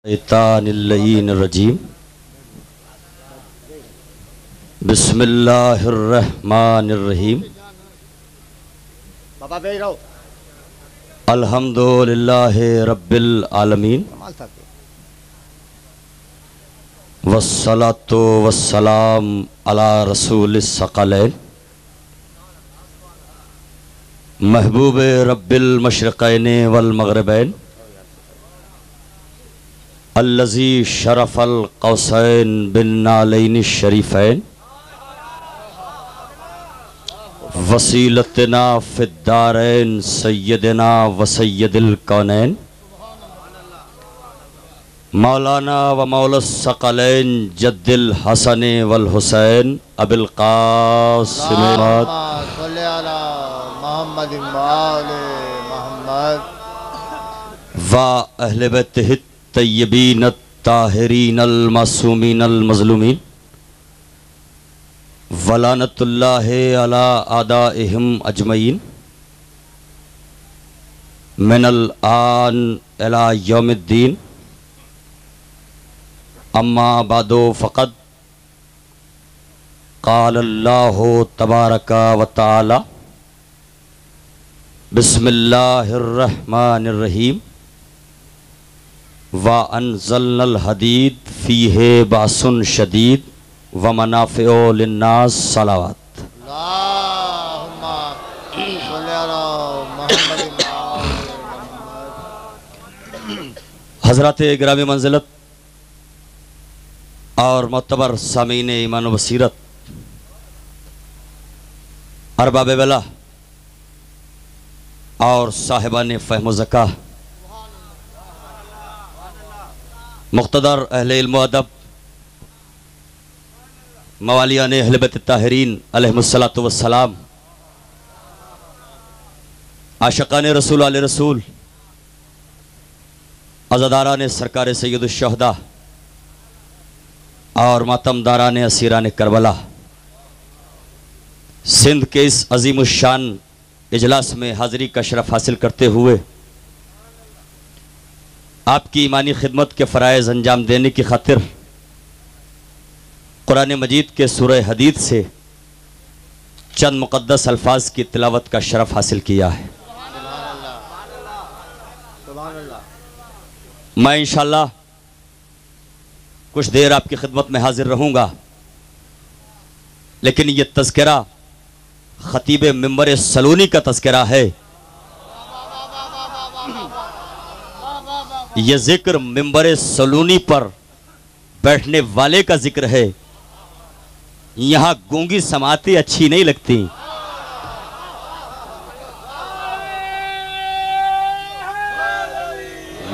الشیطان اللعین الرجیم بسم اللہ الرحمن الرحیم الحمدللہ رب العالمین والصلاة والسلام علی رسول الثقلین محبوب رب المشرقین والمغربین الذی شرف القوسین بالنعلین الشریفین وسیلتنا فی الدارین سیدنا و سید الکونین مولانا و مولا الثقلین جد الحسن والحسین ابی القاسم صلی علی محمد وآل محمد و اہل بیتہ الطیبین الطاہرین المعصومین المظلومین ولعنت اللہ علی اعدائہم اجمعین من الآن الی یوم الدین اما بعد فقد قال اللہ تبارک و تعالی بسم اللہ الرحمن الرحیم وَأَنزَلْنَا الْحَدِيدَ فِيهِ بَأْسٌ شَدِيدٌ وَمَنَافِعُ لِلنَّاسِ صلوات اللہم صلی علی محمد حضرات گرامی منزلت اور معتبر سامعین ایمان و بصیرت ارباب ولا اور صاحبان فہم و ذکا مقتدر اہل علم و ادب موالیان اہل بیت الطاہرین علیہم السلام عاشقان رسول علیہ رسول عزاداران سرکار سید الشہداء اور ماتم داران اسیران کربلا سندھ کے اس عظیم الشان اجلاس میں حاضری کا شرف حاصل کرتے ہوئے آپ کی ایمانی خدمت کے فرائض انجام دینے کی خاطر قرآن مجید کے سورہ حدید سے چند مقدس الفاظ کی تلاوت کا شرف حاصل کیا ہے میں انشاءاللہ کچھ دیر آپ کی خدمت میں حاضر رہوں گا، لیکن یہ تذکرہ خطیب منبر سلونی کا تذکرہ ہے، یہ ذکر منبر سلونی پر بیٹھنے والے کا ذکر ہے، یہاں گونگی سماعتیں اچھی نہیں لگتی۔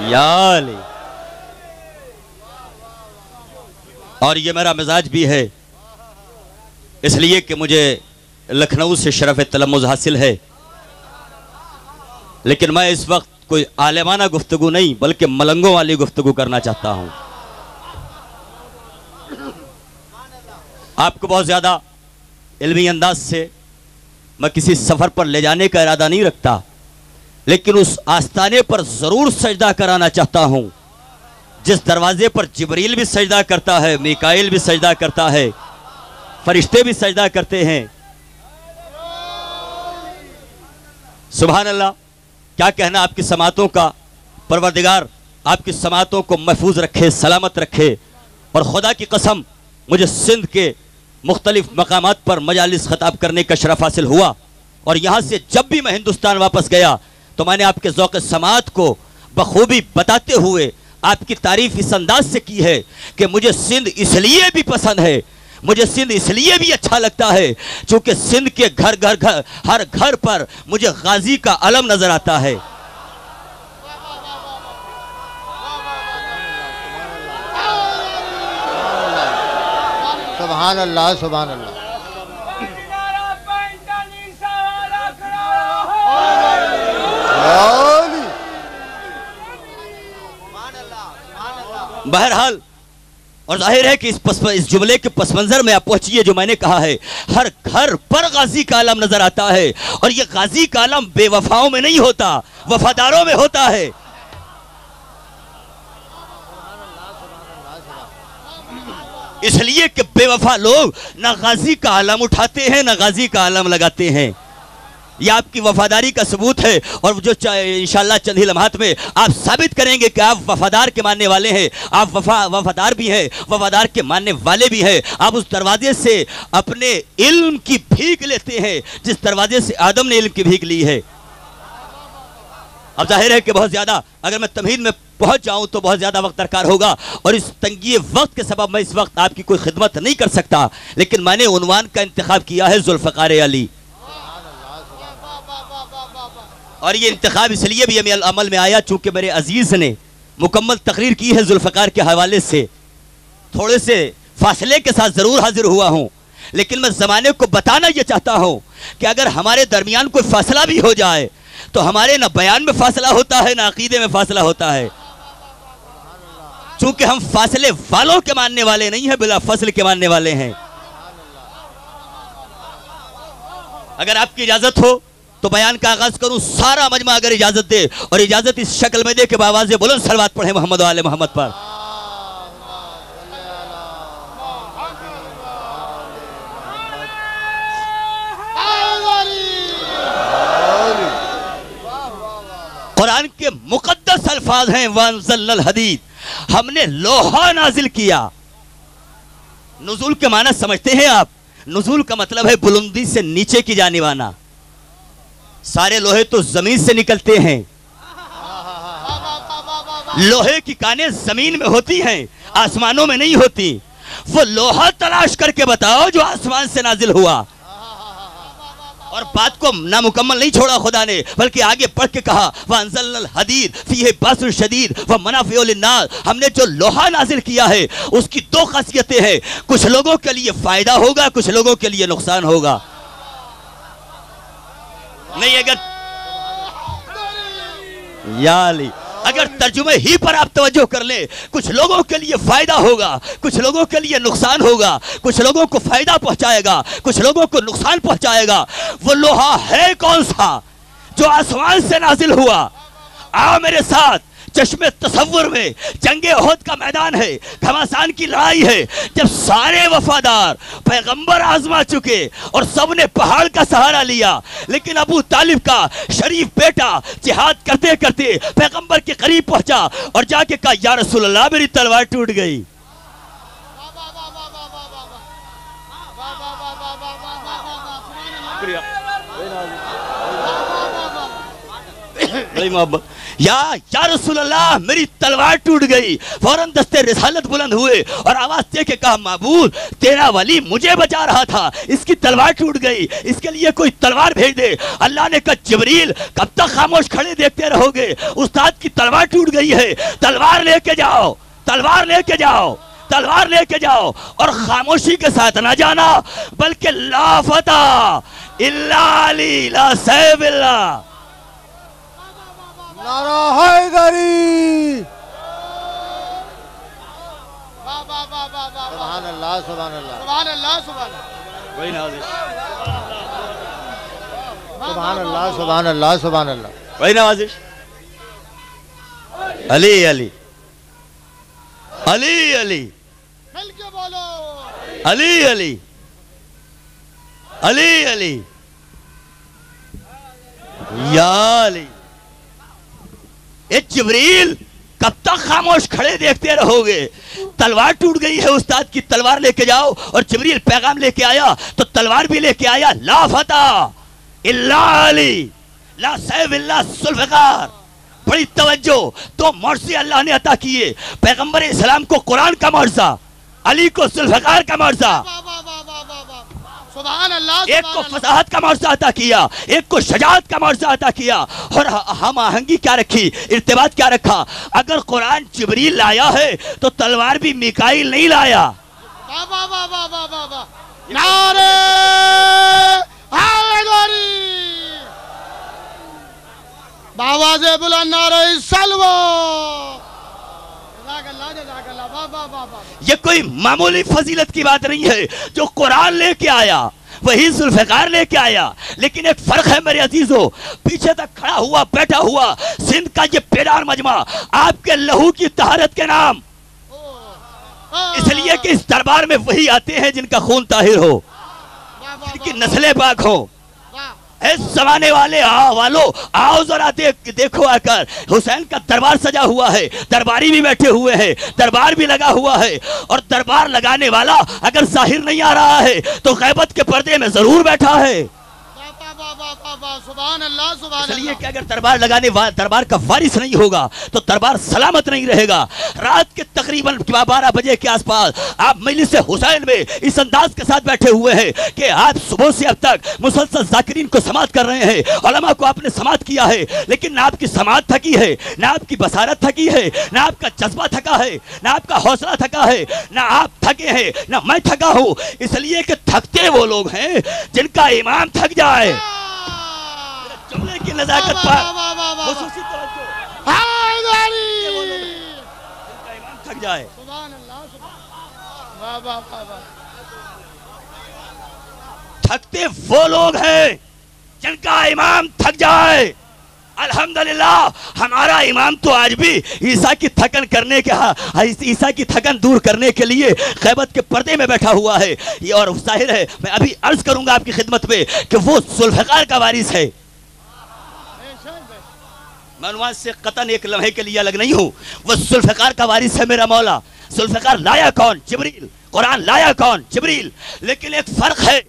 یا علی، اور یہ میرا مزاج بھی ہے، اس لیے کہ مجھے لکھنؤ سے شرف تلمذ حاصل ہے، لیکن میں اس وقت کوئی عالمانہ گفتگو نہیں بلکہ ملنگوں والی گفتگو کرنا چاہتا ہوں۔ آپ کو بہت زیادہ علمی انداز سے میں کسی سفر پر لے جانے کا ارادہ نہیں رکھتا، لیکن اس آستانے پر ضرور سجدہ کرانا چاہتا ہوں جس دروازے پر جبریل بھی سجدہ کرتا ہے، میکائیل بھی سجدہ کرتا ہے، فرشتے بھی سجدہ کرتے ہیں۔ سبحان اللہ، کیا کہنا آپ کی سماعتوں کا، پروردگار آپ کی سماعتوں کو محفوظ رکھے، سلامت رکھے، اور خدا کی قسم مجھے سندھ کے مختلف مقامات پر مجالس خطاب کرنے کا شرف حاصل ہوا، اور یہاں سے جب بھی میں ہندوستان واپس گیا تو میں نے آپ کے ذوق سماعت کو بخوبی بتاتے ہوئے آپ کی تعریف اس انداز سے کی ہے کہ مجھے سندھ اس لیے بھی پسند ہے، مجھے سندھ اس لیے بھی اچھا لگتا ہے چونکہ سندھ کے ہر گھر پر مجھے غازی کا علم نظر آتا ہے۔ سبحان اللہ سبحان اللہ۔ بہرحال، اور ظاہر ہے کہ اس جملے کے پس منظر میں آپ پہنچیے جو میں نے کہا ہے، ہر گھر پر غازی کا علم نظر آتا ہے، اور یہ غازی کا علم بے وفاؤں میں نہیں ہوتا، وفاداروں میں ہوتا ہے۔ اس لیے کہ بے وفا لوگ نہ غازی کا علم اٹھاتے ہیں نہ غازی کا علم لگاتے ہیں. یہ آپ کی وفاداری کا ثبوت ہے، اور جو انشاءاللہ چند ہی لمحات میں آپ ثابت کریں گے کہ آپ وفادار کے ماننے والے ہیں. آپ وفادار بھی ہیں، وفادار کے ماننے والے بھی ہیں. آپ اس دروازے سے اپنے علم کی بھیک لیتے ہیں جس دروازے سے آدم نے علم کی بھیک لی ہے. اب ظاہر ہے کہ بہت زیادہ اگر میں تمہید میں پہنچ جاؤں تو بہت زیادہ وقت درکار ہوگا، اور اس تنگی وقت کے سبب میں اس وقت آپ کی کوئی خدمت نہیں کر سکتا. لیکن میں نے عنوان کا انتخاب کیا ہے ذوالفقار علی، اور یہ انتخاب اس لیے بھی عمل میں آیا چونکہ میرے عزیز نے مکمل تقریر کی ہے ذوالفقار کے حوالے سے. تھوڑے سے فاصلے کے ساتھ ضرور حاضر ہوا ہوں، لیکن میں زمانے کو بتانا یہ چاہتا ہوں کہ اگر ہمارے درمیان کوئی فاصلہ بھی ہو جائے تو ہمارے نہ بیان میں فاصلہ ہوتا ہے نہ عقیدے میں فاصلہ ہوتا ہے، چونکہ ہم فاصلے والوں کے ماننے والے نہیں ہیں، بلا فصل کے ماننے والے ہیں. اگر آپ کی اجازت ہو تو بیان کا آغاز کروں. سارا مجمع اگر اجازت دے، اور اجازت اس شکل میں دے کہ بآواز بلند صلوات پڑھیں محمد و آل محمد پر. قرآن کے مقدس الفاظ ہیں وَأَنزَلْنَا الْحَدِيدَ، ہم نے لوہا نازل کیا. نزول کے معنی سمجھتے ہیں آپ؟ نزول کا مطلب ہے بلندی سے نیچے کی جانب آنا. سارے لوہے تو زمین سے نکلتے ہیں، لوہے کی کانیں زمین میں ہوتی ہیں، آسمانوں میں نہیں ہوتی. وہ لوہا تلاش کر کے بتاؤ جو آسمان سے نازل ہوا. اور بات کو نامکمل نہیں چھوڑا خدا نے، بلکہ آگے پڑھ کے کہا وَأَنزَلْنَا الْحَدِيدَ فِيهِ بَأْسٌ شَدِيدٌ وَمَنَافِعُ لِلنَّاسِ. ہم نے جو لوہا نازل کیا ہے اس کی دو خاصیتیں ہیں، کچھ لوگوں کے لیے فائدہ ہوگا، کچھ لوگوں کے لیے نقصان ہوگا. نہیں اگر ترجمے ہی پر آپ توجہ کر لیں، کچھ لوگوں کے لیے فائدہ ہوگا، کچھ لوگوں کے لیے نقصان ہوگا، کچھ لوگوں کو فائدہ پہنچائے گا، کچھ لوگوں کو نقصان پہنچائے گا. وہ لوہا ہے کون سا؟ جو آسمان سے نازل ہوا. آؤ میرے ساتھ چشم تصور میں جنگ احد کا میدان ہے، گھمسان کی لڑائی ہے، جب سارے وفادار پیغمبر آزما چکے اور سب نے پہاڑ کا سہارا لیا، لیکن ابو طالب کا شریف بیٹا جہاد کرتے کرتے پیغمبر کے قریب پہنچا اور جا کے کہا یا رسول اللہ میری تلوار ٹوٹ گئی. یا رسول اللہ میری تلوار ٹوٹ گئی. فوراً دستے رسالت بلند ہوئے اور آواز دے کے کہا معبود تیرا ولی مجھے بچا رہا تھا، اس کی تلوار ٹوٹ گئی، اس کے لیے کوئی تلوار بھیج دے. اللہ نے کہا جبریل کب تک خاموش کھڑے دیکھتے رہو گے؟ استاد کی تلوار ٹوٹ گئی ہے، تلوار لے کے جاؤ، تلوار لے کے جاؤ، تلوار لے کے جاؤ. اور خاموشی کے ساتھ نہ جانا بلکہ لا فتح الا علی لا سیف اللہ. نعرہ حیدری. سبحان اللہ سبحان اللہ سبحان اللہ سبحان اللہ سبحان اللہ سبحان اللہ سبحان اللہ. وہی نوازش. علی علی علی علی مل کے بولو. علی علی علی علی یا علی. اے جبریل کب تک خاموش کھڑے دیکھتے رہو گے؟ تلوار ٹوٹ گئی ہے، استاد کی تلوار لے کے جاؤ. اور جبریل پیغام لے کے آیا تو تلوار بھی لے کے آیا. لا فتح الا علی لا سیف الا ذوالفقار. بڑی توجہ. تو معجزے اللہ نے عطا کیے، پیغمبر اسلام کو قرآن کا معجزہ، علی کو ذوالفقار کا معجزہ. سبحان اللہ. ایک کو فصاحت کا معجزہ عطا کیا، ایک کو شجاعت کا معجزہ عطا کیا. اور ہم آہنگی کیا رکھی، ارتباط کیا رکھا؟ اگر قرآن جبریل لایا ہے تو تلوار بھی میکائیل نہیں لایا. نعرہ حیدری. بآواز بلند نعرہ سلوى. یہ کوئی معمولی فضیلت کی بات نہیں ہے. جو قرآن لے کے آیا وہی ذوالفقار لے کے آیا. لیکن ایک فرق ہے میرے عزیزو، پیچھے تک کھڑا ہوا بیٹھا ہوا سندھ کا یہ بیدار مجمع آپ کے لہو کی طہارت کے نام اس لیے کہ اس دربار میں وہی آتے ہیں جن کا خون طاہر ہو، جن کی نسلیں پاک ہوں۔ اے زمانے والے والو آؤ ذرا دیکھو آ کر، حسین کا دربار سجا ہوا ہے، درباری بھی بیٹھے ہوئے ہیں، دربار بھی لگا ہوا ہے، اور دربار لگانے والا اگر ظاہر نہیں آ رہا ہے تو غیبت کے پردے میں ضرور بیٹھا ہے۔ سبحان اللہ سبحان اس لیے اللہ۔ کہ اگر دربار کا وارث نہیں ہوگا تو دربار سلامت نہیں رہے گا۔ رات کے تقریباً 12 بجے کے آس پاس آپ مجلس حسین میں اس انداز کے ساتھ بیٹھے ہوئے ہیں کہ آپ صبح سے اب تک مسلسل ذاکرین کو سماعت کر رہے ہیں، علماء کو آپ نے سماعت کیا ہے، لیکن نہ آپ کی سماعت تھکی ہے، نہ آپ کی بصارت تھکی ہے، نہ آپ کا جذبہ تھکا ہے، نہ آپ کا حوصلہ تھکا ہے، نہ آپ تھکے ہیں، نہ میں تھکا ہوں، اس لیے کہ تھکتے وہ لوگ ہیں جن کا امام تھک جائے۔ جملے کی نزاکت پر خصوصی توجہ، حیدری جن کا امام تھک جائے۔ سبحان اللہ واہ واہ واہ واہ۔ تھکتے وہ لوگ ہیں جن کا امام تھک جائے۔ الحمدللہ ہمارا امام تو آج بھی عیسیٰ کی تھکن کرنے کے عیسیٰ کی تھکن دور کرنے کے لیے غیبت کے پردے میں بیٹھا ہوا ہے۔ یہ اور ظاہر ہے، میں ابھی عرض کروں گا آپ کی خدمت میں کہ وہ ذوالفقار کا وارث ہے۔ میں عنوان سے قطعاً ایک لمحے کے لیے الگ نہیں ہوں، وہ ذوالفقار کا وارث ہے میرا مولا۔ ذوالفقار لایا کون؟ جبریل۔ قرآن لایا کون؟ جبریل۔ لیکن ایک فرق ہے،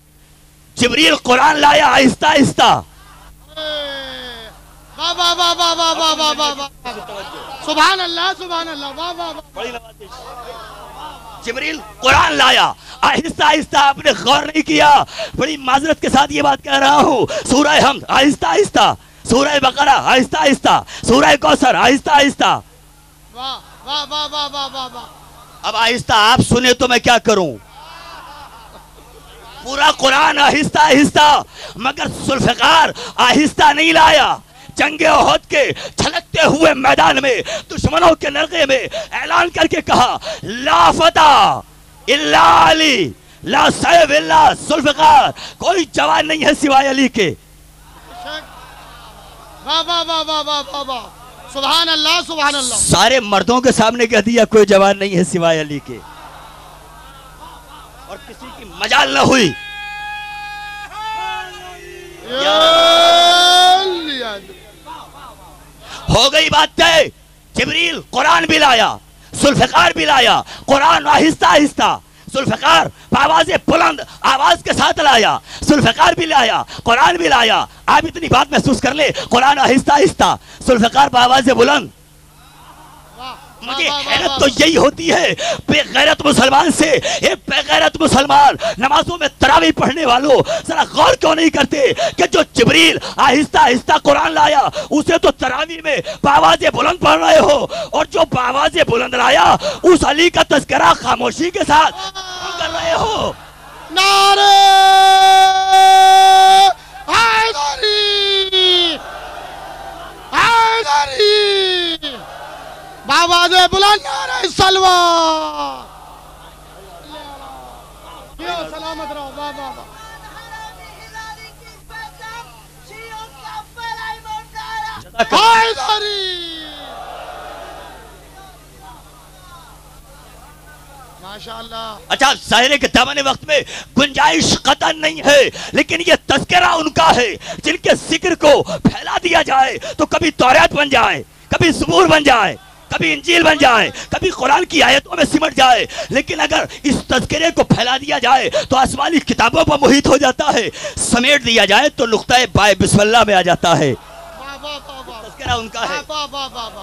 جبریل قرآن لایا آہستہ آہستہ، واہ واہ واہ واہ واہ واہ واہ واہ واہ۔ سبحان اللہ سبحان اللہ واہ واہ واہ۔ جبریل قرآن لایا آہستہ آہستہ۔ آپ نے غور نہیں کیا، بڑی معذرت کے ساتھ یہ بات کہہ رہا ہوں، سورہ حمد آہستہ آہستہ، سورہ بقرہ آہستہ آہستہ، سورہ کوثر آہستہ آہستہ۔ واہ واہ واہ واہ واہ واہ واہ۔ اب آہستہ آپ سنیں تو میں کیا کروں؟ پورا قرآن آہستہ آہستہ، مگر ذوالفقار آہستہ نہیں لایا۔ جنگ احد کے چھلکتے ہوئے میدان میں دشمنوں کے نرغے میں اعلان کر کے کہا، لا فتح الا علی، لا سیف الا ذوالفقار، کوئی جوان نہیں ہے سوائے علی کے۔ واہ واہ واہ واہ واہ واہ واہ۔ سبحان اللہ سبحان اللہ۔ سارے مردوں کے سامنے کہہ دیا کوئی جوان نہیں ہے سوائے علی کے، اور کسی کی مجال نہ ہوئی۔ ہو گئی بات طے، جبریل قرآن بھی لایا، ذوالفقار بھی لایا، قرآن آہستہ آہستہ، ذوالفقار بآواز بلند آواز کے ساتھ لایا، ذوالفقار بھی لایا، قرآن بھی لایا۔ آپ اتنی بات محسوس کر لیں، قرآن آہستہ آہستہ، ذوالفقار بآواز بلند۔ مجھے حیرت تو یہی ہوتی ہے، بے غیرت مسلمان سے ایک بے غیرت مسلمان نمازوں میں تراویح پڑھنے والوں ذرا غور کیوں نہیں کرتے کہ جو جبریل آہستہ آہستہ قرآن لایا اسے تو تراویح میں بآواز بلند پڑھ رہے ہو، اور جو بآواز بلند لایا اس علی کا تذکرہ خاموشی کے ساتھ کر رہے ہو۔ نعرہ حیدری حیدری، بآواز بلند نعرہ سلوات۔ سلامت رہو واہ واہ واہ۔ حیدری ماشاءاللہ۔ اچھا ظاہر ہے کہ دامن وقت میں گنجائش قطعاً نہیں ہے، لیکن یہ تذکرہ ان کا ہے جن کے ذکر کو پھیلا دیا جائے تو کبھی توریت بن جائے، کبھی زبور بن جائے، کبھی انجیل بن جائے، کبھی قرآن کی آیتوں میں سمٹ جائے، لیکن اگر اس تذکرے کو پھیلا دیا جائے تو آسمانی کتابوں پر محیط ہو جاتا ہے، سمیٹ دیا جائے تو نقطہ بائے بسم اللہ میں آ جاتا ہے۔ تذکرہ ان کا ہے۔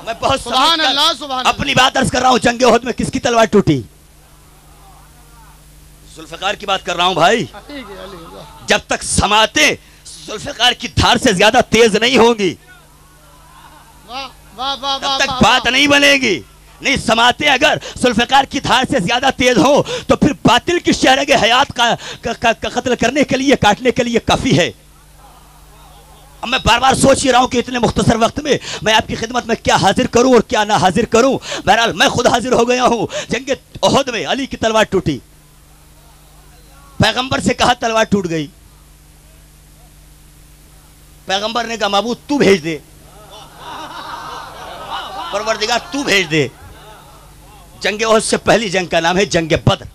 میں بہت سبحان اللہ سبحان اللہ۔ اپنی بات عرض کر رہا ہوں، جنگ احد میں کس کی تلوار ٹوٹی؟ ذوالفقار کی بات کر رہا ہوں بھائی۔ جب تک سماعتیں ذوالفقار کی دھار سے زیادہ تیز نہیں ہوں گی تب تک بات نہیں بنے گی۔ نہیں، سماعتیں اگر ذوالفقار کی دھار سے زیادہ تیز ہوں تو پھر باطل کی شہرگ حیات کا قتل کرنے کے لیے، کاٹنے کے لیے کافی ہے۔ اب میں بار بار سوچ ہی رہا ہوں کہ اتنے مختصر وقت میں میں آپ کی خدمت میں کیا حاضر کروں اور کیا نہ حاضر کروں۔ بہرحال میں خود حاضر ہو گیا ہوں۔ جنگ احد میں علی کی تلوار ٹوٹی، پیغمبر سے کہا تلوار ٹوٹ گئی، پیغمبر نے کہا معبود تو بھیج دے، پروردگار تو بھیج دے۔ جنگ احد سے پہلی جنگ کا نام ہے جنگ بدر.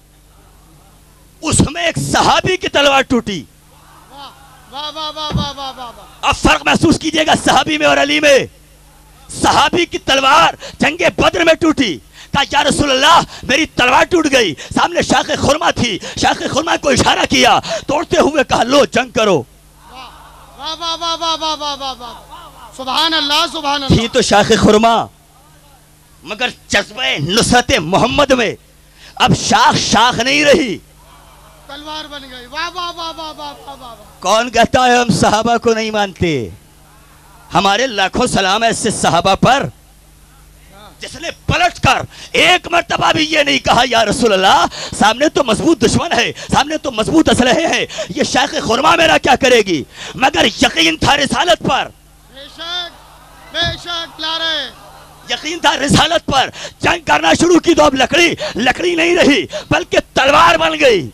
اس میں ایک صحابی کی تلوار ٹوٹی. واہ واہ واہ واہ واہ واہ واہ. اب فرق محسوس کیجئے گا صحابی میں اور علی میں. صحابی کی تلوار جنگ بدر میں ٹوٹی. کہا یا رسول اللہ میری تلوار ٹوٹ گئی. سامنے شاخ خرما تھی, شاخ خرما کو اشارہ کیا, توڑتے ہوئے کہا لو جنگ کرو. واہ واہ واہ واہ واہ واہ واہ واہ. سبحان اللہ سبحان اللہ. تھی تو شاخ خرما, مگر جذبہ نصرت محمد میں اب شاخ نہیں رہی, تلوار بن گئی. واہ واہ واہ واہ واہ واہ واہ. کون کہتا ہے ہم صحابہ کو نہیں مانتے؟ ہمارے لاکھوں سلام ہے ایسے صحابہ پر جس نے پلٹ کر ایک مرتبہ بھی یہ نہیں کہا یا رسول اللہ سامنے تو مضبوط دشمن ہے, سامنے تو مضبوط اسلحے ہیں, یہ شاخ خرما میرا کیا کرے گی, مگر یقین تھا رسالت پر, بے شک لارے, یقین تھا رسالت پر. جنگ کرنا شروع کی تو اب لکڑی نہیں رہی بلکہ تلوار بن گئی.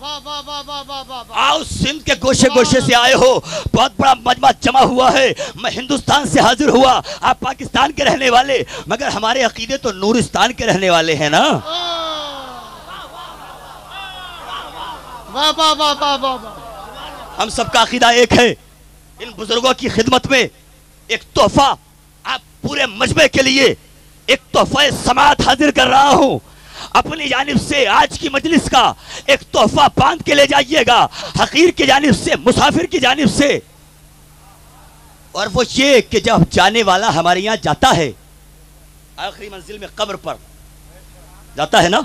واہ واہ واہ واہ واہ واہ. آؤ سندھ کے گوشے سے آئے ہو, بہت بڑا مجمع جمع ہوا ہے, میں ہندوستان سے حاضر ہوا, آپ پاکستان کے رہنے والے, مگر ہمارے عقیدے تو نورستان کے رہنے والے ہیں نا. واہ واہ واہ واہ واہ. ہم سب کا عقیدہ ایک ہے. ان بزرگوں کی خدمت میں ایک تحفہ آپ پورے مجمع کے لیے ایک تحفہ سماعت حاضر کر رہا ہوں. اپنی جانب سے آج کی مجلس کا ایک تحفہ باندھ کے لے جائیے گا, حقیر کی جانب سے, مسافر کی جانب سے. اور وہ یہ کہ جب جانے والا ہمارے یہاں جاتا ہے آخری منزل میں قبر پر جاتا ہے نا,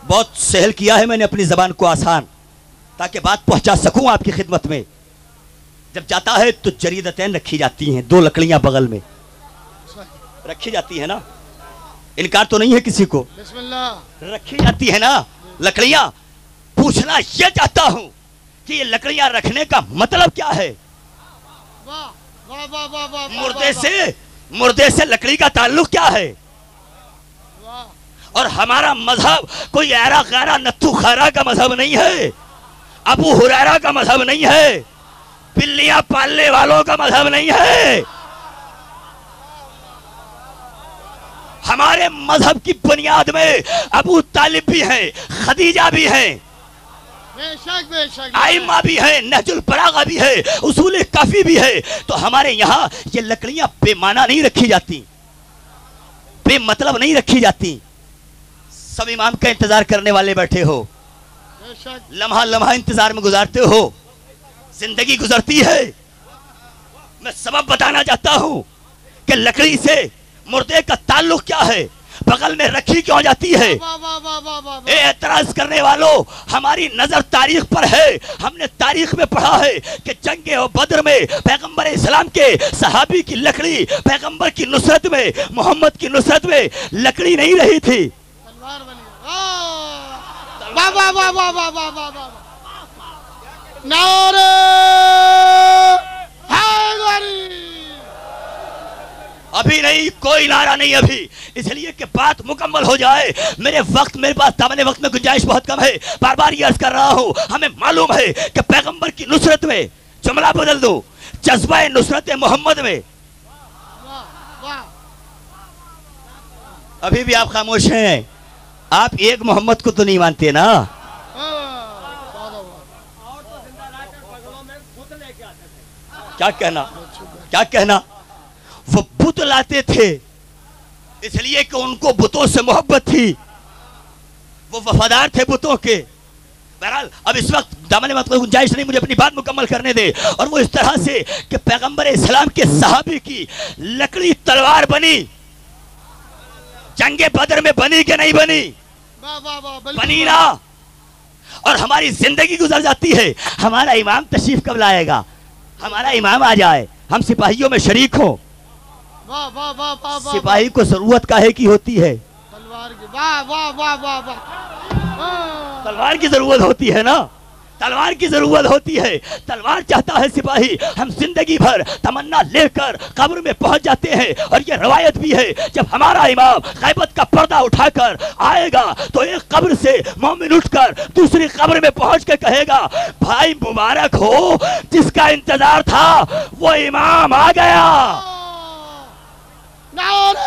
بہت سہل کیا ہے میں نے اپنی زبان کو آسان تاکہ بات پہنچا سکوں آپ کی خدمت میں. جب جاتا ہے تو جریدتین رکھی جاتی ہیں, 2 لکڑیاں بغل میں رکھی جاتی ہیں نا, انکار تو نہیں ہے کسی کو, بسم اللہ, رکھی جاتی ہے نا لکڑیاں. پوچھنا یہ چاہتا ہوں کہ یہ لکڑیاں رکھنے کا مطلب کیا ہے؟ واہ واہ واہ واہ واہ. مردے سے لکڑی کا تعلق کیا ہے؟ واہ. اور ہمارا مذہب کوئی ایرا غیرہ نتھو خیرہ کا مذہب نہیں ہے, ابو ہریرہ کا مذہب نہیں ہے, بلیاں پالنے والوں کا مذہب نہیں ہے. ہمارے مذہب کی بنیاد میں ابو طالب بھی ہیں, خدیجہ بھی ہیں, بے شک بے شک, آئمہ بھی ہیں, نہج البلاغہ بھی ہے, اصول کافی بھی ہے. تو ہمارے یہاں یہ لکڑیاں بے معنی نہیں رکھی جاتی, بے مطلب نہیں رکھی جاتی. سب امام کا انتظار کرنے والے بیٹھے ہو, بے شک. لمحہ لمحہ انتظار میں گزارتے ہو, زندگی گزرتی ہے. میں سبب بتانا چاہتا ہوں کہ لکڑی سے مردے کا تعلق کیا ہے, بغل میں رکھی کیوں جاتی ہے. واہ واہ واہ واہ واہ. اے اعتراض کرنے والوں, ہماری نظر تاریخ پر ہے. ہم نے تاریخ میں پڑھا ہے کہ جنگ بدر میں پیغمبر اسلام کے صحابی کی لکڑی, پیغمبر کی نصرت میں, محمد کی نصرت میں لکڑی نہیں رہی تھی, تلوار بن گئی. واہ واہ واہ واہ واہ واہ واہ واہ. نعرہ حیدری. ابھی نہیں, کوئی نعرہ نہیں ابھی, اس لیے کہ بات مکمل ہو جائے. میرے پاس دامن وقت میں گنجائش بہت کم ہے, بار بار یہ عرض کر رہا ہوں. ہمیں معلوم ہے کہ پیغمبر کی نصرت میں, جملہ بدل دو, جذبہ نصرت محمد میں. واہ واہ. ابھی بھی آپ خاموش ہیں, آپ ایک محمد کو تو نہیں مانتے نا. کیا کہنا, وہ بت لاتے تھے اس لیے کہ ان کو بتوں سے محبت تھی, وہ وفادار تھے بتوں کے. بہرحال اب اس وقت دامن وقت میں گنجائش نہیں, مجھے اپنی بات مکمل کرنے دے. اور وہ اس طرح سے کہ پیغمبر اسلام کے صحابی کی لکڑی تلوار بنی, جنگ بدر میں بنی کہ نہیں بنی؟ بنی نا. اور ہماری زندگی گزر جاتی ہے. ہمارا امام تشریف کب لائے گا؟ ہمارا امام آ جائے, ہم سپاہیوں میں شریک ہوں. سپاہی کو ضرورت کاہے کی ہوتی ہے؟ تلوار کی. واہ واہ واہ واہ واہ. تلوار کی ضرورت ہوتی ہے نا, تلوار کی ضرورت ہوتی ہے. تلوار چاہتا ہے سپاہی, ہم زندگی بھر تمنا لے کر قبر میں پہنچ جاتے ہیں. اور یہ روایت بھی ہے, جب ہمارا امام غیبت کا پردہ اٹھا کر آئے گا تو ایک قبر سے مومن اٹھ کر دوسری قبر میں پہنچ کے کہے گا, بھائی مبارک ہو, جس کا انتظار تھا وہ امام آ گیا. نعرہ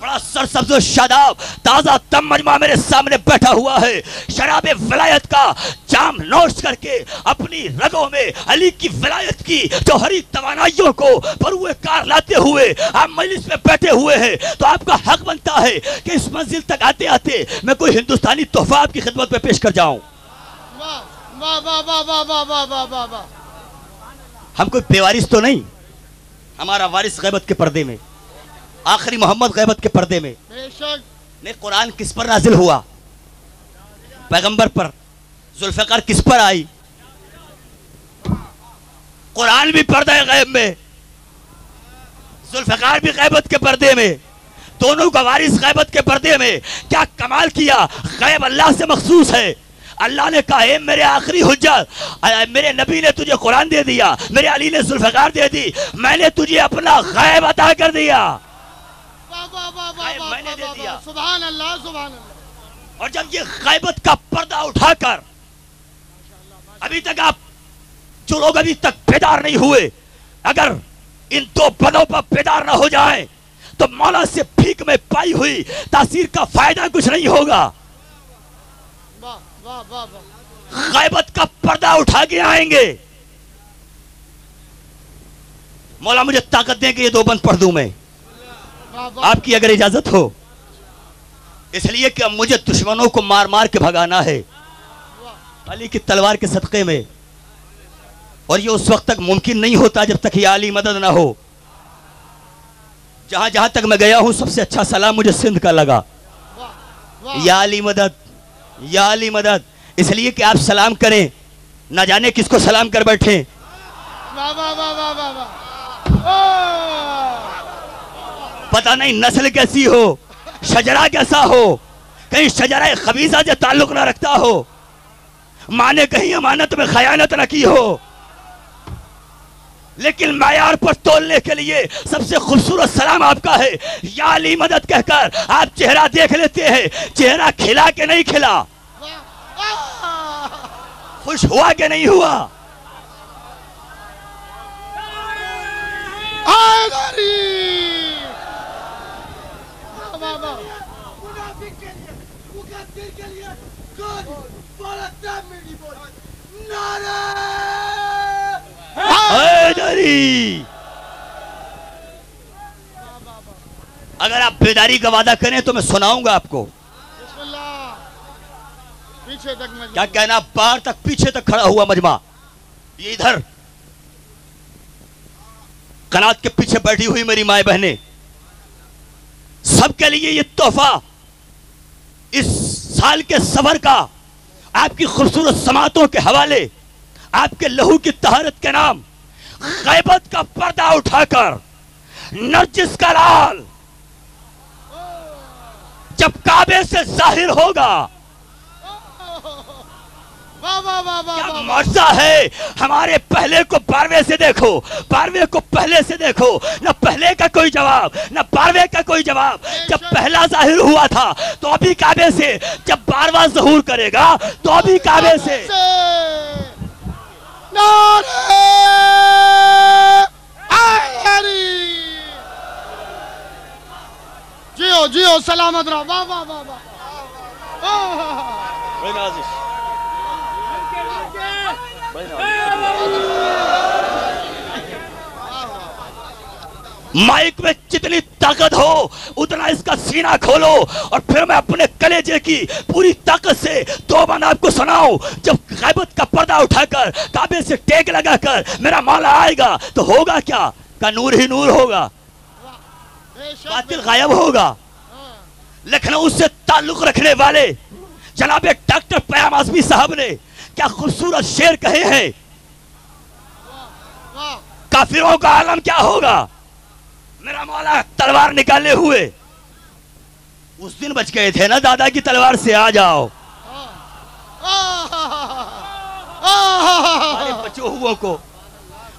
بڑا سرسبز و شاداب تازہ تم مجمع میرے سامنے بیٹھا ہوا ہے، شراب ولایت کا جام نوش کر کے اپنی رگوں میں علی کی ولایت کی جوہری توانائیوں کو بروئے کار لاتے ہوئے آپ مجلس میں بیٹھے ہوئے ہیں، تو آپ کا حق بنتا ہے کہ اس منزل تک آتے آتے میں کوئی ہندوستانی تحفہ آپ کی خدمت میں پیش کر جاؤں۔ واہ واہ واہ واہ واہ واہ واہ واہ واہ واہ۔ ہم کوئی بے وارث تو نہیں، ہمارا وارث غیبت کے پردے میں، آخری محمد غیبت کے پردے میں۔ بے شک نہیں، قرآن کس پر نازل ہوا؟ پیغمبر پر۔ ذوالفقار کس پر آئی؟ قرآن بھی پردہ غیب میں، ذوالفقار بھی غیبت کے پردے میں، دونوں کا وارث غیبت کے پردے میں۔ کیا کمال کیا! غیب اللہ سے مخصوص ہے۔ اللہ نے کہا اے میرے آخری حجت، میرے نبی نے تجھے قرآن دے دیا، میرے علی نے ذوالفقار دے دی، میں نے تجھے اپنا غیب عطا کر دیا، میں نے دے دیا۔ سبحان اللہ سبحان اللہ۔ اور جب یہ غیبت کا پردہ اٹھا کر ابھی تک آپ جو لوگ ابھی تک بیدار نہیں ہوئے، اگر ان دو پدوں پر بیدار نہ ہو جائیں تو مولا سے بھیک میں پائی ہوئی تاثیر کا فائدہ کچھ نہیں ہوگا۔ واہ واہ واہ واہ۔ غیبت کا پردہ اٹھا کے آئیں گے۔ مولا مجھے طاقت دیں کہ یہ دو بند پڑھ دوں میں، واہ واہ۔ آپ کی اگر اجازت ہو، اس لیے کہ مجھے دشمنوں کو مار مار کے بھگانا ہے علی کی تلوار کے صدقے میں، اور یہ اس وقت تک ممکن نہیں ہوتا جب تک یہ علی مدد نہ ہو۔ جہاں جہاں تک میں گیا ہوں سب سے اچھا سلام مجھے سندھ کا لگا، یا علی مدد، یا علی مدد، اس لیے کہ آپ سلام کریں، نہ جانے کس کو سلام کر بیٹھیں۔ واہ واہ واہ واہ واہ واہ۔ پتہ نہیں نسل کیسی ہو، شجرہ کیسا ہو، کہیں شجرہ خبیثہ سے تعلق نہ رکھتا ہو، ماں نے کہیں امانت میں خیانت نہ کی ہو، لیکن معیار پر تولنے کے لیے سب سے خوبصورت سلام آپ کا ہے، یا علی مدد کہہ کر آپ چہرہ دیکھ لیتے ہیں، چہرہ کھلا کہ نہیں کھلا، خوش ہوا کہ نہیں ہوا۔ حیدری واہ واہ واہ۔ حیدری، اگر آپ بیداری کا وعدہ کریں تو میں سناؤں گا آپ کو۔ بسم اللہ۔ پیچھے تک میں کیا کہنا، باہر تک پیچھے تک کھڑا ہوا مجمع، یہ ادھر قنات کے پیچھے بیٹھی ہوئی میری مائیں بہنیں، سب کے لیے یہ تحفہ اس سال کے سفر کا آپ کی خوبصورت سماعتوں کے حوالے، آپ کے لہو کی طہارت کے نام، غیبت کا پردہ اٹھا کر نرجس کا لال جب کعبے سے ظاہر ہوگا، واہ واہ واہ واہ کیا واہ۔ معجزہ ہے۔ ہمارے پہلے کو باروے سے دیکھو، باروے کو پہلے سے دیکھو، نہ پہلے کا کوئی جواب نہ باروے کا کوئی جواب۔ جب پہلا ظاہر ہوا تھا تو ابھی کعبے سے، جب بارواں ظہور کرے گا تو ابھی کعبے سے۔ نعرہ حیدری۔ جیو جیو سلامت رہو۔ واہ واہ واہ واہ۔ مائک میں جتنی طاقت ہو اتنا اس کا سینہ کھولو، اور پھر میں اپنے کلیجے کی پوری طاقت سے دو بند آپ کو سناؤں۔ جب غیبت کا پردہ اٹھا کر کعبے سے ٹیک لگا کر میرا مولا آئے گا تو ہوگا کیا؟ کا نور ہی نور ہوگا، باطل غائب ہوگا۔ لکھنؤ سے تعلق رکھنے والے جناب ڈاکٹر پیام اعظمی صاحب نے کیا خوبصورت شعر کہے ہیں، کافروں کا عالم کیا ہوگا، میرا مولا تلوار نکالے ہوئے اس دن بچ گئے تھے نا دادا کی تلوار سے، آ جاؤ سارے بچوں ہوا کو۔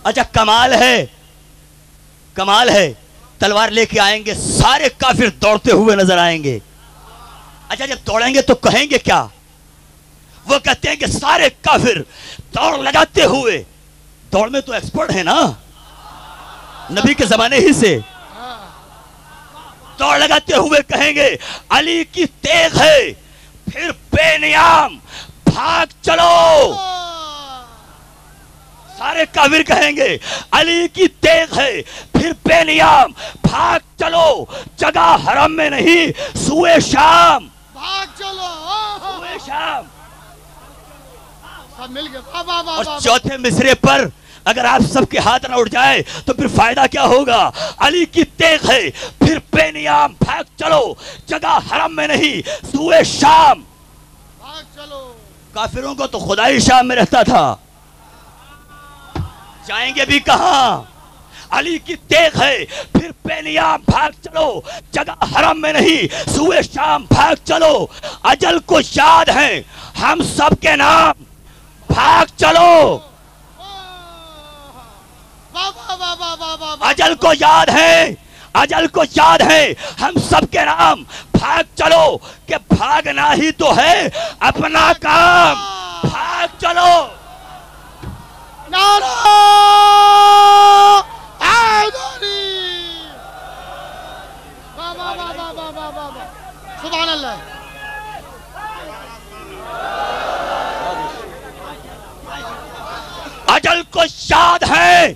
اچھا کمال ہے، کمال ہے، تلوار لے کے آئیں گے سارے کافر دوڑتے ہوئے نظر آئیں گے۔ اچھا جب دوڑیں گے تو کہیں گے کیا؟ وہ کہتے ہیں کہ سارے کافر دوڑ لگاتے ہوئے، دوڑ میں تو ایکسپرٹ ہے نا نبی کے زمانے ہی سے، دوڑ لگاتے ہوئے کہیں گے علی کی تیغ ہے پھر بے نیام بھاگ چلو. سارے کافر کہیں گے علی کی تیغ ہے پھر بے نیام بھاگ چلو جگہ حرم میں نہیں سوئے شام. بھاگ چلو سوئے شام. سب مل گئے. واہ واہ واہ اور واہ. چوتھے مصرے پر اگر آپ سب کے ہاتھ نہ اٹھ جائے تو پھر فائدہ کیا ہوگا؟ علی کی تیغ ہے پھر بے نیام بھاگ چلو جگہ حرم میں نہیں سوئے شام. بھاگ چلو. کافروں کو تو خدائی شام میں رہتا تھا، جائیں گے بھی کہاں؟ علی کی تیغ ہے پھر بے نیام بھاگ چلو جگہ حرم میں نہیں سوئے شام بھاگ چلو. اجل کو یاد ہیں ہم سب کے نام بھاگ چلو. واہ واہ واہ واہ واہ واہ واہ. اجل کو یاد ہے، اجل کو یاد ہے ہم سب کے نام بھاگ چلو کہ بھاگنا ہی تو ہے اپنا کام. بھاگ چلو. نعرہ حیدری. واہ واہ واہ واہ واہ واہ واہ واہ. سبحان اللہ. اجل کو یاد ہے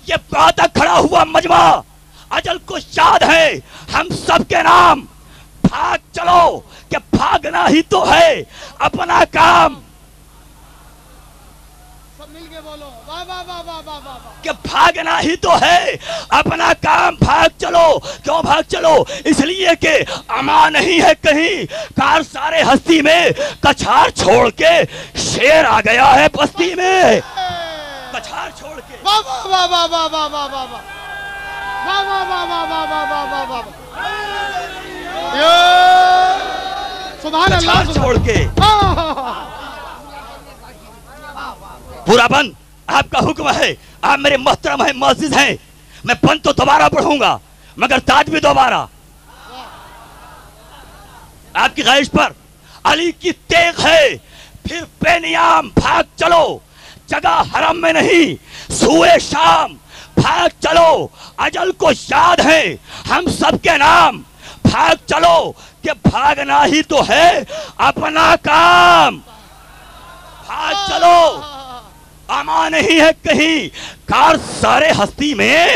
یہ بات کھڑا ہوا مجمع، اجل کو یاد ہے ہم سب کے نام بھاگ چلو کہ بھاگنا ہی تو ہے اپنا کام. سب مل کے بولو. واہ واہ واہ واہ واہ واہ. کہ بھاگنا ہی تو ہے اپنا کام. بھاگ چلو. کیوں بھاگ چلو؟ اس لیے کہ امان نہیں ہے کہیں کار سارے ہستی میں کچھار چھوڑ کے شیر آ گیا ہے بستی میں. کچھار چھوڑ کے واہ واہ واہ واہ واہ واہ واہ واہ واہ. واہ واہ واہ واہ واہ واہ واہ واہ واہ. سبحان اللہ. کچھار چھوڑ کے ہاں. پورا بند آپ کا حکم ہے، آپ میرے محترم ہیں معزز ہیں، میں بند تو دوبارہ پڑھوں گا مگر تاج بھی دوبارہ آپ کی خواہش پر. علی کی تیغ ہے پھر بے نیام بھاگ چلو جگہ حرم میں نہیں سوئے شام. بھاگ چلو. اجل کو یاد ہے ہم سب کے نام بھاگ چلو کہ بھاگنا ہی تو ہے اپنا کام. بھاگ چلو. امان نہیں ہے کہیں کار سارے ہستی میں.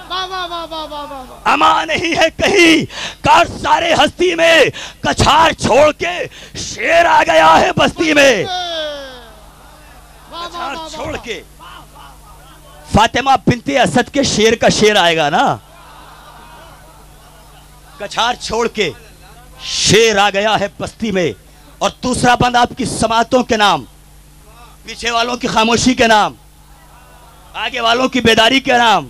واہ واہ واہ واہ واہ واہ. امان نہیں ہے کہیں کار سارے ہستی میں کچھار چھوڑ کے شیر آ گیا ہے بستی میں. کچھار چھوڑ کے فاطمہ بنت اسد کے شیر کا شیر آئے گا نا. کچھار چھوڑ کے شیر آ گیا ہے بستی میں. اور دوسرا بند آپ کی سماعتوں کے نام، پیچھے والوں کی خاموشی کے نام، آگے والوں کی بیداری کے نام،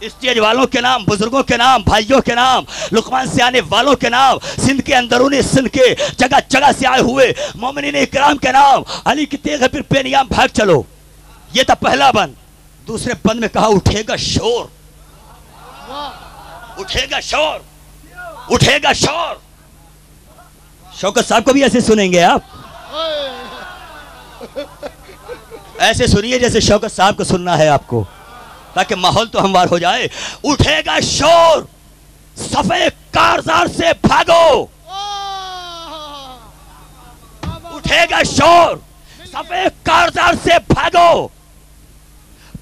اسٹیج والوں کے نام، بزرگوں کے نام، بھائیوں کے نام، لقمان سے آنے والوں کے نام، سندھ کے اندرونی سندھ کے جگہ جگہ سے آئے ہوئے مومنین اکرام کے نام. علی کی تیغ ہے پھر بے نیام بھاگ چلو. یہ تھا پہلا بند. دوسرے بند میں کہا اٹھے گا شور. اٹھے گا شور. اٹھے گا شور. شوکت صاحب کو بھی ایسے سنیں گے آپ؟ ایسے سنیے جیسے شوکت صاحب کو سننا ہے آپ کو تاکہ ماحول تو ہموار ہو جائے. اٹھے گا شور صفے کارزار سے بھاگو. اٹھے گا شور صفے کارزار سے بھاگو.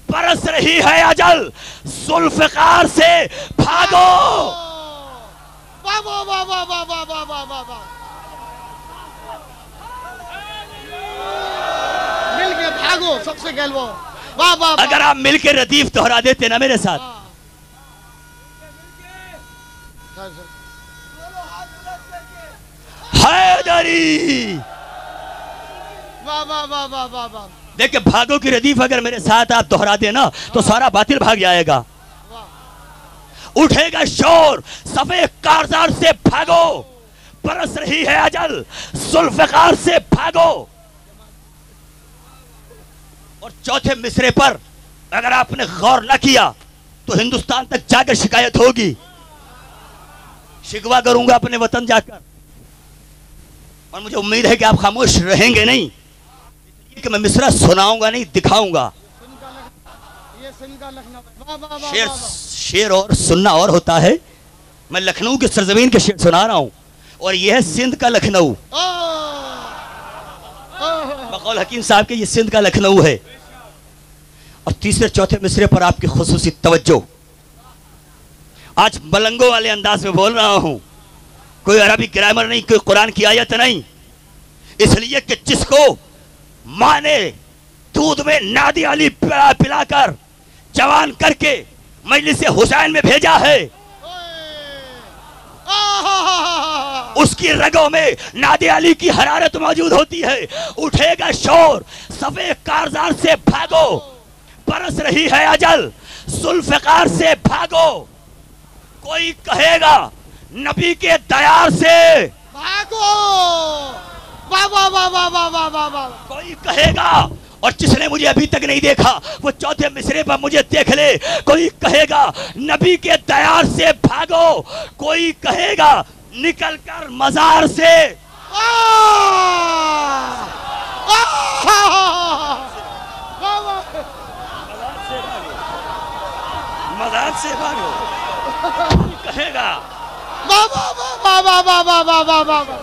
برس رہی ہے اجل ذوالفقار سے بھاگو. واہ واہ واہ واہ واہ واہ واہ واہ واہ واہ. مل کے بھاگو سب سے کہلو. واہ واہ. اگر آپ مل کے ردیف دہرا دیتے نا میرے ساتھ. حیدری. واہ واہ واہ واہ واہ واہ. دیکھیں بھاگو کی ردیف اگر میرے ساتھ آپ دہرا دینا تو سارا باطل بھاگ جائے گا. اٹھے گا شور صفے کارزار سے بھاگو. برس رہی ہے اجل ذوالفقار سے بھاگو. اور چوتھے مصرے پر اگر آپ نے غور نہ کیا تو ہندوستان تک جا کر شکایت ہوگی. شکوا کروں گا اپنے وطن جا کر اور مجھے امید ہے کہ آپ خاموش رہیں گے نہیں کہ میں مصرع سناؤں گا نہیں دکھاؤں گا. یہ سندھ کا لکھنؤ ہے۔ واہ واہ واہ شیر واہ واہ۔ شیر اور سننا اور ہوتا ہے، میں لکھنؤ کی سرزمین کے شیر سنا رہا ہوں، اور یہ ہے سندھ کا لکھنؤ، بقول حکیم صاحب کے یہ سندھ کا لکھنؤ ہے۔ اور تیسرے چوتھے مصرے پر آپ کی خصوصی توجہ، آج ملنگوں والے انداز میں بول رہا ہوں، کوئی عربی گرامر نہیں، کوئی قرآن کی آیت نہیں، اس لیے کہ جس کو ماں نے دودھ میں نادی علی پلا کر جوان کر کے مجلس حسین میں بھیجا ہے، اس کی رگوں میں نادی علی کی حرارت موجود ہوتی ہے۔ اٹھے گا شور، صفے کارزار سے بھاگو، برس رہی ہے اجل، ذوالفقار سے بھاگو، کوئی کہے گا نبی کے دیار سے بھاگو، واہ واہ واہ واہ واہ واہ واہ واہ، کوئی کہے گا، اور جس نے مجھے ابھی تک نہیں دیکھا وہ چوتھے مصرے پر مجھے دیکھ لے، کوئی کہے گا نبی کے دیار سے بھاگو، کوئی کہے گا نکل کر مزار سے، مزار سے بھاگو، کوئی کہے گا واہ واہ واہ واہ واہ واہ واہ واہ واہ واہ،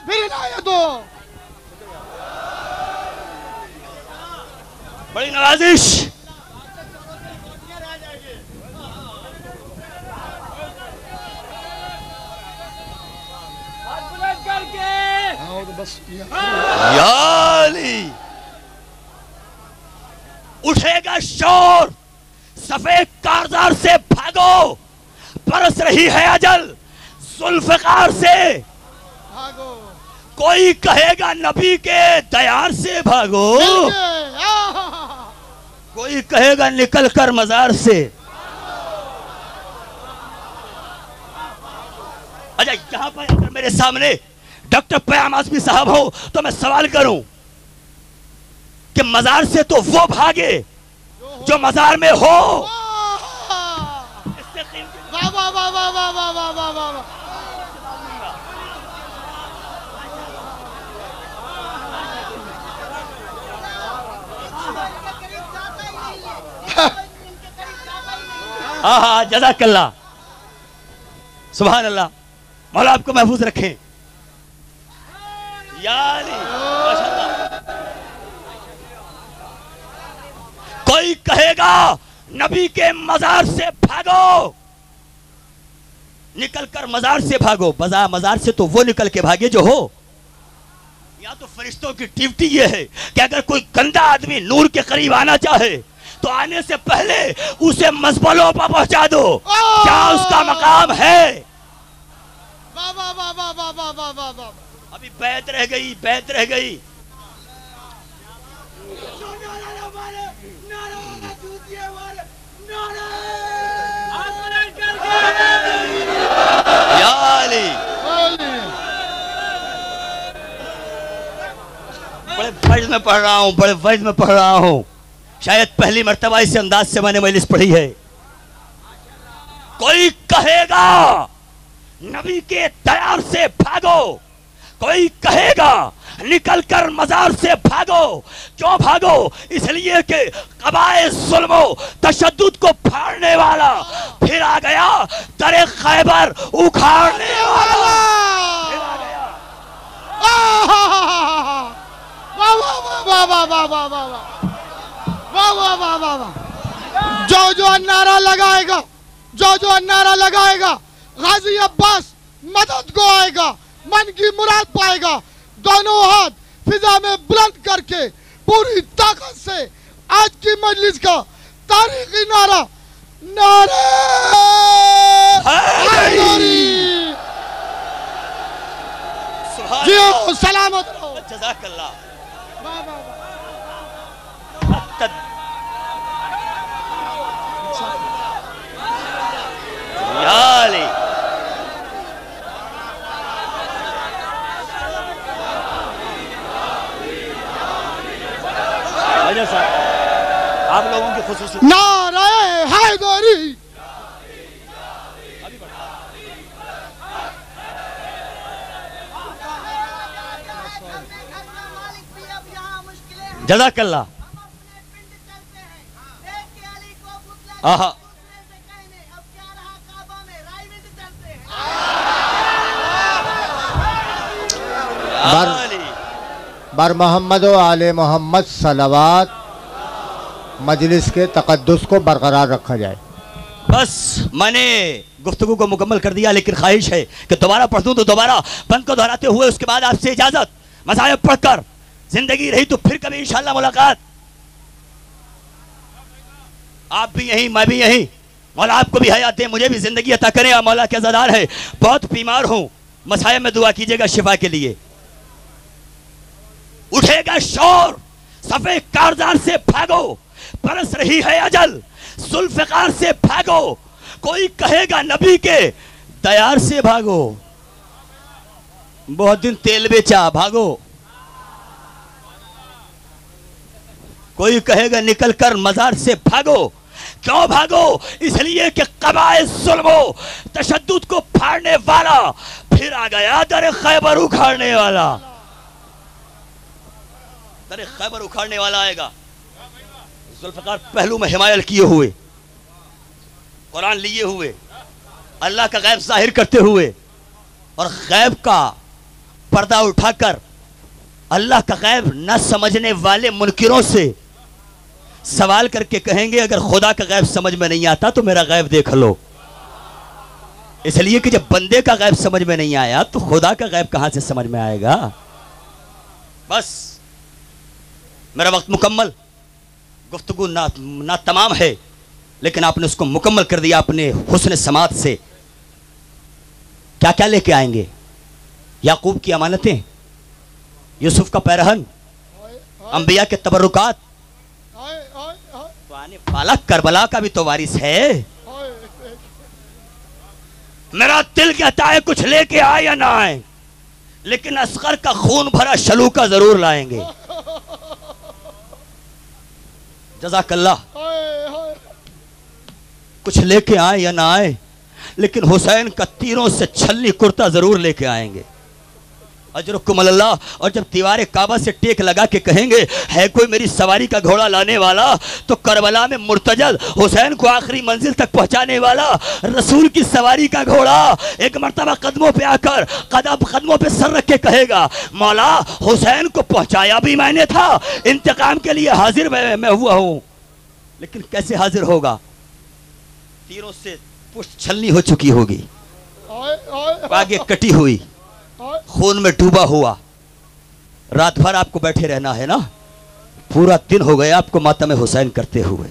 پھر عنایت ہو، بڑی نوازش۔ یا علی، اٹھے گا شور، صفے کارزار سے بھاگو، برس رہی ہے اجل، ذوالفقار سے بھاگو، کوئی کہے گا نبی کے دیار سے بھاگو، کوئی کہے گا نکل کر مزار سے۔ اچھا یہاں پر اگر میرے سامنے ڈاکٹر پیام آزمی صاحب ہو تو میں سوال کروں کہ مزار سے تو وہ بھاگے جو مزار میں ہو، واہ واہ واہ واہ واہ واہ واہ واہ واہ، ہاں جزاک اللہ، سبحان اللہ، مولا آپ کو محفوظ رکھیں یا علی، ماشاءاللہ۔ کوئی کہے گا نبی کے مزار سے بھاگو، نکل کر مزار سے بھاگو، مزار سے تو وہ نکل کے بھاگے جو ہو۔ یا تو فرشتوں کی ڈیوٹی یہ ہے کہ اگر کوئی گندا آدمی نور کے قریب آنا چاہے تو آنے سے پہلے اسے مزبلوں پر پہنچا دو، کیا اس کا مقام ہے؟ واہ واہ واہ واہ واہ واہ واہ واہ واہ، ابھی بیعت رہ گئی، بیعت رہ گئی۔ یا علی، بڑے فیض میں پڑھ رہا ہوں، بڑے فیض میں پڑھ رہا ہوں، شاید پہلی مرتبہ اس انداز سے میں نے مجلس پڑھی ہے۔ کوئی کہے گا نبی کے دیار سے بھاگو، کوئی کہے گا نکل کر مزار سے بھاگو، کیوں بھاگو؟ اس لیے کہ قبائل ظلم و تشدد کو پھاڑنے والا پھر آ گیا، در خیبر اکھاڑنے والا پھر آ گیا۔ واہ واہ واہ واہ واہ واہ واہ واہ واہ واہ واہ واہ، جو نعرہ لگائے گا، جو نعرہ لگائے گا، غازی عباس مدد کو آئے گا، من کی مراد پائے گا، دونوں ہاتھ فضا میں بلند کر کے پوری طاقت سے آج کی مجلس کا تاریخی نعرہ، نعرہ حیدری، جیو سلامت رہو، جزاک اللہ۔ واہ واہ واہ، یا علی، آپ لوگوں کی خصوصی نعرہ حیدری، جزاک اللہ. آہا بر محمد و آل محمد صلوات. مجلس کے تقدس کو برقرار رکھا جائے. بس میں نے گفتگو کو مکمل کر دیا، لیکن خواہش ہے کہ دوبارہ پڑھ دوں تو دوبارہ بند کو دہراتے ہوئے اس کے بعد آپ سے اجازت. مصائب پڑھ کر زندگی رہی تو پھر کبھی انشاءاللہ ملاقات. آپ بھی یہیں، میں بھی یہیں. مولا آپ کو بھی حیات دے، مجھے بھی زندگی عطا کرے. آپ مولا کے عزادار ہے، بہت بیمار ہوں، مصائب میں دعا کیجئے گا شفا کے لیے. اٹھے گا شور، صفے کارزار سے بھاگو، برس رہی ہے اجل، ذوالفقار سے بھاگو. کوئی کہے گا نبی کے دیار سے بھاگو، بہت دن تیل بیچا بھاگو. کوئی کہے گا نکل کر مزار سے بھاگو. کیوں بھاگو؟ اس لیے کہ قبائل ظلم و تشدد کو پھاڑنے والا پھر آ گیا در خیبر اکھاڑنے والا. در خیبر اکھاڑنے والا آئے گا. ذوالفقار پہلو میں حمایل کیے ہوئے، قرآن لیے ہوئے، اللہ کا غیب ظاہر کرتے ہوئے، اور غیب کا پردہ اٹھا کر اللہ کا غیب نہ سمجھنے والے منکروں سے سوال کر کے کہیں گے اگر خدا کا غیب سمجھ میں نہیں آتا تو میرا غیب دیکھ لو. اس لیے کہ جب بندے کا غیب سمجھ میں نہیں آیا تو خدا کا غیب کہاں سے سمجھ میں آئے گا. بس میرا وقت مکمل، گفتگو نہ تمام ہے، لیکن آپ نے اس کو مکمل کر دیا اپنے حسن سماعت سے. کیا کیا لے کے آئیں گے؟ یعقوب کی امانتیں، یوسف کا پیرہن، انبیاء کے تبرکات. پالا کربلا کا بھی تو وارث ہے. میرا دل کہتا ہے کچھ لے کے آئے یا نہ آئے، لیکن اصغر کا خون بھرا شلوکا ضرور لائیں گے. جزاک اللہ. کچھ لے کے آئے یا نہ آئے، لیکن حسین کا تیروں سے چھلی کرتا ضرور لے کے آئیں گے. اجرکم اللہ. اور جب دیوار کعبہ سے ٹیک لگا کے کہیں گے ہے کوئی میری سواری کا گھوڑا لانے والا، تو کربلا میں مرتجل حسین کو آخری منزل تک پہنچانے والا رسول کی سواری کا گھوڑا ایک مرتبہ قدموں پہ آ کر قدموں پہ سر رکھ کے کہے گا مولا حسین کو پہنچایا بھی میں نے تھا، انتقام کے لیے حاضر میں ہوا ہوں. لیکن کیسے حاضر ہوگا؟ تیروں سے پشت چھلنی ہو چکی ہوگی، آگے کٹی ہوئی، خون میں ڈوبا ہوا. رات بھر آپ کو بیٹھے رہنا ہے نا، پورا دن ہو گیا آپ کو ماتم حسین کرتے ہوئے.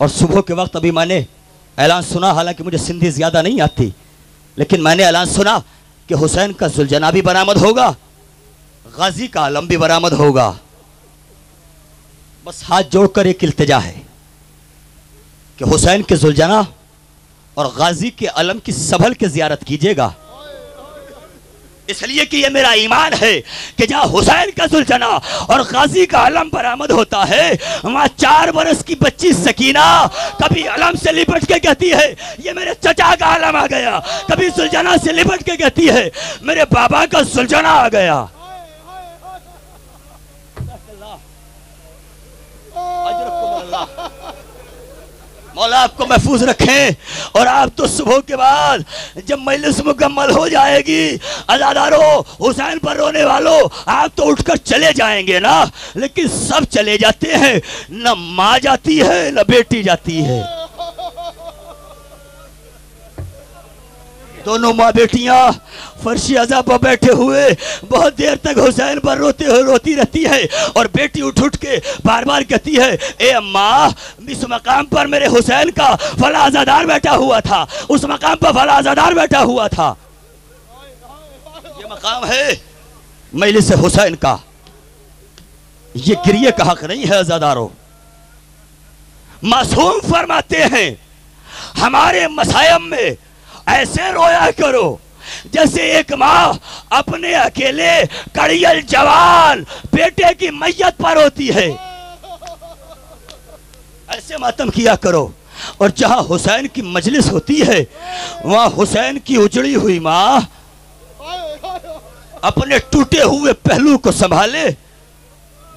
اور صبح کے وقت ابھی میں نے اعلان سنا، حالانکہ مجھے سندھی زیادہ نہیں آتی، لیکن میں نے اعلان سنا کہ حسین کا ذوالجناح بھی برآمد ہوگا، غازی کا علم بھی برآمد ہوگا. بس ہاتھ جوڑ کر ایک التجا ہے کہ حسین کے ذوالجناح اور غازی کے علم کی سنبھل کے زیارت کیجیے گا. اس لیے کہ یہ میرا ایمان ہے کہ جہاں حسین کا ذوالجناح اور غازی کا علم برآمد ہوتا ہے، وہاں 4 برس کی بچی سکینہ کبھی علم سے لپٹ کے کہتی ہے یہ میرے چچا کا علم آ گیا، کبھی ذوالجناح سے لپٹ کے کہتی ہے میرے بابا کا ذوالجناح آ گیا. مولا آپ کو محفوظ رکھیں. اور آپ تو صبح کے بعد جب مجلس مکمل ہو جائے گی، عزادارو حسین پر رونے والوں، آپ تو اٹھ کر چلے جائیں گے نا، لیکن سب چلے جاتے ہیں، نہ ماں جاتی ہے نہ بیٹی جاتی ہے. دونوں ماں بیٹیاں فرشی عزا پر بیٹھے ہوئے بہت دیر تک حسین پر روتی رہتی ہے، اور بیٹی اٹھ کے بار بار کہتی ہے اے اماں اس مقام پر میرے حسین کا فلاں عزادار بیٹھا ہوا تھا، اس مقام پر فلاں عزادار بیٹھا ہوا تھا. یہ مقام ہے مجلس حسین کا، یہ گریے کا حق نہیں ہے. عزاداروں معصوم فرماتے ہیں ہمارے مصائب میں ایسے رویا کرو جیسے ایک ماں اپنے اکیلے کڑیل جوان بیٹے کی میت پر ہوتی ہے. ایسے ماتم کیا کرو. اور جہاں حسین کی مجلس ہوتی ہے وہاں حسین کی اجڑی ہوئی ماں اپنے ٹوٹے ہوئے پہلو کو سنبھالے،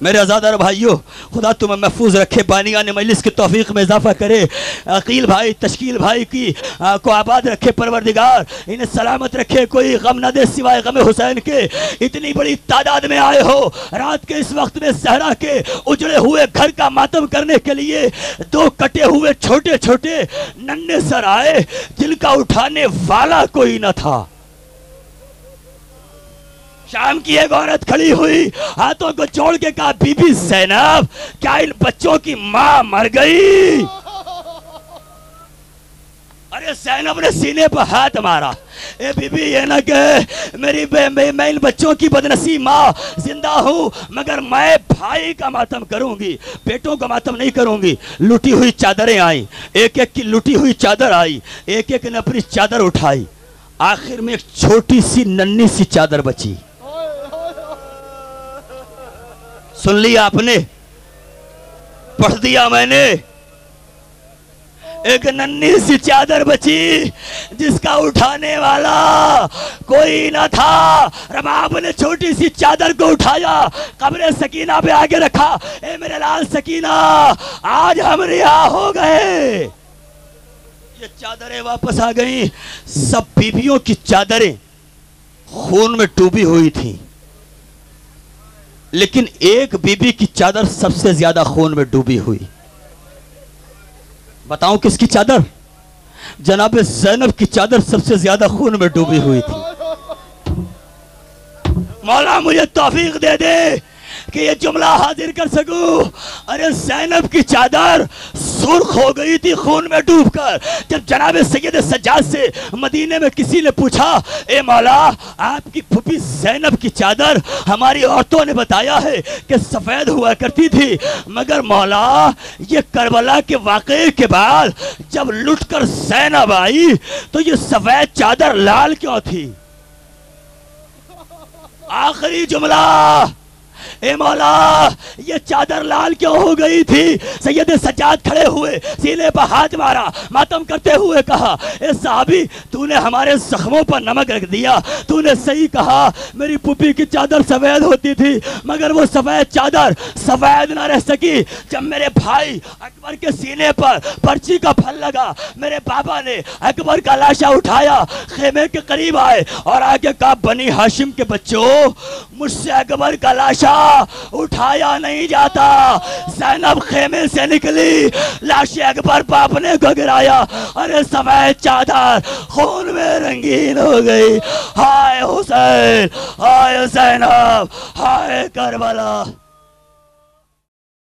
میرے عزادار بھائیوں، خدا تمہیں محفوظ رکھے، بانیان مجلس کی توفیق میں اضافہ کرے، عقیل بھائی تشکیل بھائی کی کو آباد رکھے پروردگار، انہیں سلامت رکھے، کوئی غم نہ دے سوائے غم حسین کے۔ اتنی بڑی تعداد میں آئے ہو رات کے اس وقت میں، صحرا کے اجڑے ہوئے گھر کا ماتم کرنے کے لیے، دو کٹے ہوئے چھوٹے چھوٹے ننھے سر آئے جن کا اٹھانے والا کوئی نہ تھا۔ شام کی ایک عورت کھڑی ہوئی، ہاتھوں کو جوڑ کے کہا بی بی زینب، کیا ان بچوں کی ماں مر گئی؟ ارے زینب نے سینے پر ہاتھ مارا، اے بی بی یہ نہ کہ میں ان بچوں کی بدنصیب ماں زندہ ہوں، مگر میں بھائی کا ماتم کروں گی، بیٹوں کا ماتم نہیں کروں گی۔ لٹی ہوئی چادریں آئیں، ایک ایک کی لٹی ہوئی چادر آئی، ایک ایک نے اپنی چادر اٹھائی، آخر میں ایک چھوٹی سی ننھی سی چادر بچی۔ سن لیا آپ نے، پڑھ دیا میں نے، ایک ننھی سی چادر بچی جس کا اٹھانے والا کوئی نہ تھا۔ رباب نے چھوٹی سی چادر کو اٹھایا، قبر سکینہ پہ آگے رکھا، اے میرے لال سکینہ آج ہم رہا ہو گئے۔ یہ چادریں واپس آ گئیں، سب بیویوں کی چادریں خون میں ڈوبی ہوئی تھیں، لیکن ایک بی بی کی چادر سب سے زیادہ خون میں ڈوبی ہوئی۔ بتاؤں کس کی چادر؟ جناب زینب کی چادر سب سے زیادہ خون میں ڈوبی ہوئی تھی۔ مولا مجھے توفیق دے دے کہ یہ جملہ حاضر کر سکوں۔ ارے زینب کی چادر سرخ ہو گئی تھی خون میں ڈوب کر۔ جب جناب سید سجاد سے مدینے میں کسی نے پوچھا، اے مولا آپ کی پھوپھی زینب کی چادر ہماری عورتوں نے بتایا ہے کہ سفید ہوا کرتی تھی، مگر مولا یہ کربلا کے واقعے کے بعد جب لٹ کر زینب آئی تو یہ سفید چادر لال کیوں تھی؟ آخری جملہ، اے مولا یہ چادر لال کیوں ہو گئی تھی؟ سید سجاد کھڑے ہوئے، سینے پر ہاتھ مارا، ماتم کرتے ہوئے کہا، اے صحابی تو نے ہمارے زخموں پر نمک رکھ دیا، تو نے صحیح کہا، میری پھوپھی کی چادر سفید ہوتی تھی، مگر وہ سفید چادر سفید نہ رہ سکی۔ جب میرے بھائی اکبر کے سینے پر پرچی کا پھل لگا، میرے بابا نے اکبر کا لاشا اٹھایا، خیمے کے قریب آئے اور آگے کہا، بنی ہاشم کے بچوں مجھ سے اکبر کا لاشا اٹھایا نہیں جاتا۔ زینب خیمے سے نکلی، لاش اکبر پر اپنے کو گرایا، ارے سفید چادر خون میں رنگین ہو گئی۔ ہائے حسین، ہائے زینب، ہائے کربلا۔